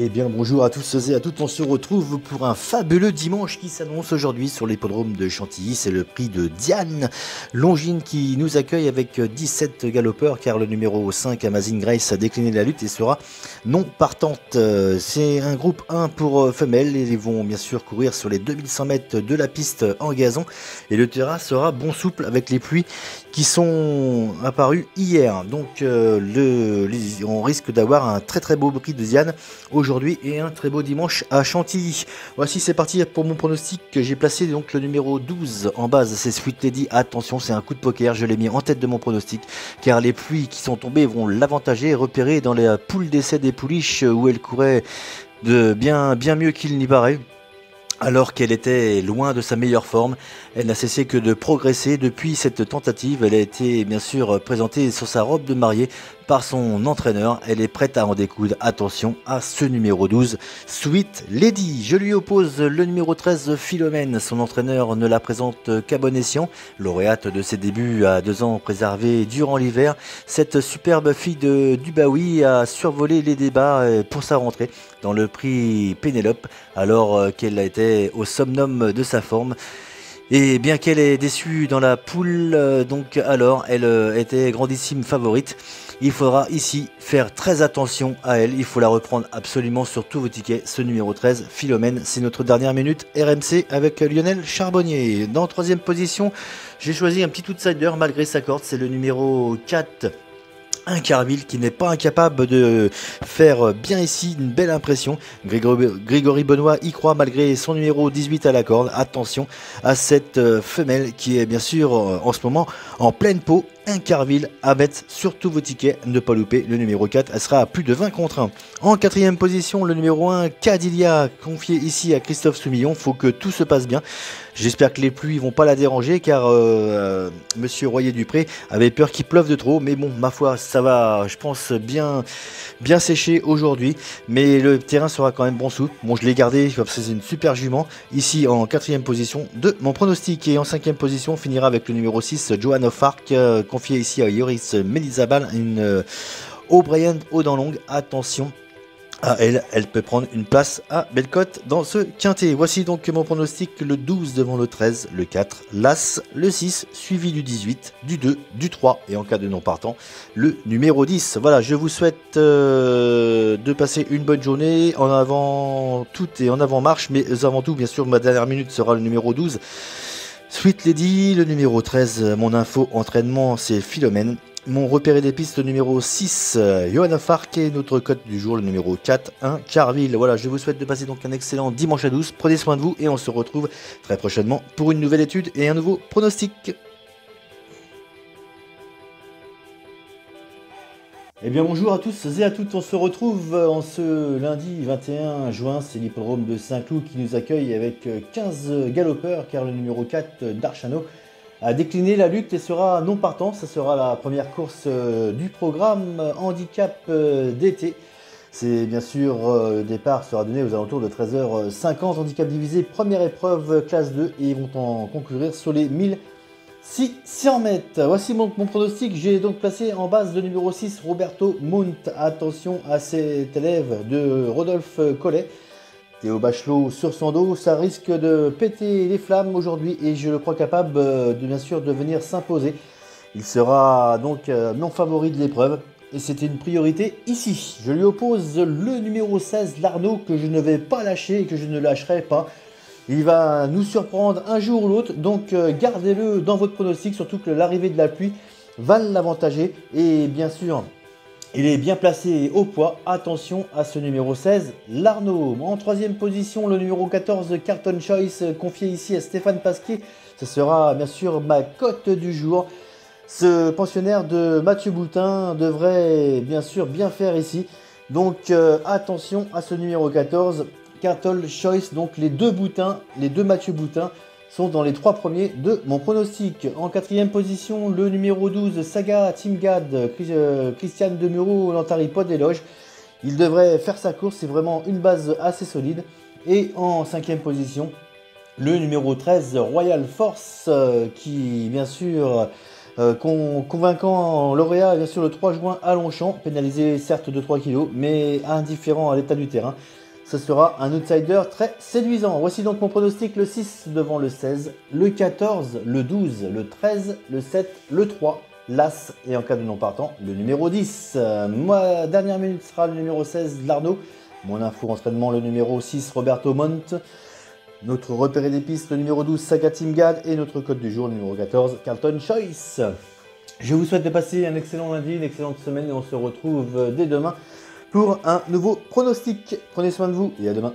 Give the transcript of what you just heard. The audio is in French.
Eh bien bonjour à tous et à toutes, on se retrouve pour un fabuleux dimanche qui s'annonce aujourd'hui sur l'hippodrome de Chantilly. C'est le prix de Diane Longines qui nous accueille avec 17 galopeurs car le numéro 5 Amazing Grace a décliné la lutte et sera non partante. C'est un groupe 1 pour femelles et ils vont bien sûr courir sur les 2100 mètres de la piste en gazon et le terrain sera bon souple avec les pluies qui sont apparues hier. Donc on risque d'avoir un très beau prix de Diane aujourd'hui et un très beau dimanche à Chantilly. Voici, c'est parti pour mon pronostic que j'ai placé donc le numéro 12 en base, c'est Sweet Lady. Attention, c'est un coup de poker, je l'ai mis en tête de mon pronostic car les pluies qui sont tombées vont l'avantager, repérée dans les poules d'essai des pouliches où elle courait de bien mieux qu'il n'y paraît. Alors qu'elle était loin de sa meilleure forme, elle n'a cessé que de progresser depuis cette tentative. Elle a été bien sûr présentée sur sa robe de mariée par son entraîneur. Elle est prête à en découdre. Attention à ce numéro 12, Sweet Lady. Je lui oppose le numéro 13, Philomène. Son entraîneur ne la présente qu'à bon escient. Lauréate de ses débuts à 2 ans préservés durant l'hiver, cette superbe fille de Dubaoui a survolé les débats pour sa rentrée dans le prix Pénélope alors qu'elle a été au summum de sa forme. Et bien qu'elle ait déçu dans la poule, donc alors elle était grandissime favorite. Il faudra ici faire très attention à elle. Il faut la reprendre absolument sur tous vos tickets. Ce numéro 13, Philomène, c'est notre dernière minute RMC avec Lionel Charbonnier. Dans 3e position, j'ai choisi un petit outsider malgré sa corde. C'est le numéro 4. Un Carville qui n'est pas incapable de faire bien ici une belle impression. Grégory Benoît y croit malgré son numéro 18 à la corde. Attention à cette femelle qui est bien sûr en ce moment en pleine peau. Un Carville à mettre sur tous vos tickets, ne pas louper le numéro 4, elle sera à plus de 20 contre 1. En 4e position, le numéro 1, Cadilia, confié ici à Christophe Soumillon. Faut que tout se passe bien. J'espère que les pluies vont pas la déranger car Monsieur Royer-Dupré avait peur qu'il pleuve de trop. Mais bon, ma foi, ça va, je pense, bien sécher aujourd'hui. Mais le terrain sera quand même bon souple. Bon, je l'ai gardé parce que c'est une super jument. Ici en 4e position de mon pronostic. Et en 5e position, on finira avec le numéro 6, Joan of Arc, confié ici à Yoris Melizabal, une O'Brien aux dents longues. Attention à elle peut prendre une place à Bellecote dans ce quintet. Voici donc mon pronostic, le 12 devant le 13, le 4, l'As, le 6, suivi du 18, du 2, du 3 et en cas de non partant, le numéro 10. Voilà, je vous souhaite de passer une bonne journée, en avant tout et en avant marche, mais avant tout, bien sûr, ma dernière minute sera le numéro 12. Sweet Lady, le numéro 13, mon info entraînement, c'est Philomène. Mon repéré des pistes, le numéro 6, Johanna Fark, et notre cote du jour, le numéro 4, 1, Carville. Voilà, je vous souhaite de passer donc un excellent dimanche à 12. Prenez soin de vous et on se retrouve très prochainement pour une nouvelle étude et un nouveau pronostic. Eh bien bonjour à tous et à toutes, on se retrouve en ce lundi 21 juin, c'est l'hippodrome de Saint-Cloud qui nous accueille avec 15 galopeurs car le numéro 4 d'Archano a décliné la lutte et sera non partant. Ça sera la première course du programme handicap d'été. C'est bien sûr, le départ sera donné aux alentours de 13h50, handicap divisé, première épreuve classe 2 et ils vont en concourir sur les 1600 mètres. Voici mon pronostic. J'ai donc placé en base le numéro 6, Roberto Mount. Attention à cet élève de Rodolphe Collet. Théo Bachelot sur son dos, ça risque de péter les flammes aujourd'hui et je le crois capable bien sûr de venir s'imposer. Il sera donc non favori de l'épreuve et c'était une priorité ici. Je lui oppose le numéro 16, l'Arnaud, que je ne vais pas lâcher et que je ne lâcherai pas. Il va nous surprendre un jour ou l'autre, donc gardez-le dans votre pronostic, surtout que l'arrivée de la pluie va l'avantager. Et bien sûr, il est bien placé au poids. Attention à ce numéro 16, l'Arnaud. En 3e position, le numéro 14, Carton Choice, confié ici à Stéphane Pasquier. Ce sera bien sûr ma cote du jour. Ce pensionnaire de Mathieu Boutin devrait bien sûr bien faire ici. Donc attention à ce numéro 14. Carton Choice, donc les deux Mathieu Boutin sont dans les 3 premiers de mon pronostic. En 4e position, le numéro 12, Saga Team Gad, Christian Demuro, l'Antaripod éloge. Il devrait faire sa course, c'est vraiment une base assez solide. Et en 5e position, le numéro 13, Royal Force, qui bien sûr Convaincant lauréat, bien sûr, le 3 juin à Longchamp, pénalisé certes de 3 kg, mais indifférent à l'état du terrain. Ce sera un outsider très séduisant. Voici donc mon pronostic: le 6 devant le 16, le 14, le 12, le 13, le 7, le 3, l'As et en cas de non partant, le numéro 10. Ma dernière minute sera le numéro 16, Larnaud. Mon info entraînement, le numéro 6, Roberto Monte. Notre repéré des pistes, le numéro 12, Saga Team Gad. Et notre code du jour, le numéro 14, Carlton Choice. Je vous souhaite de passer un excellent lundi, une excellente semaine et on se retrouve dès demain pour un nouveau pronostic. Prenez soin de vous et à demain.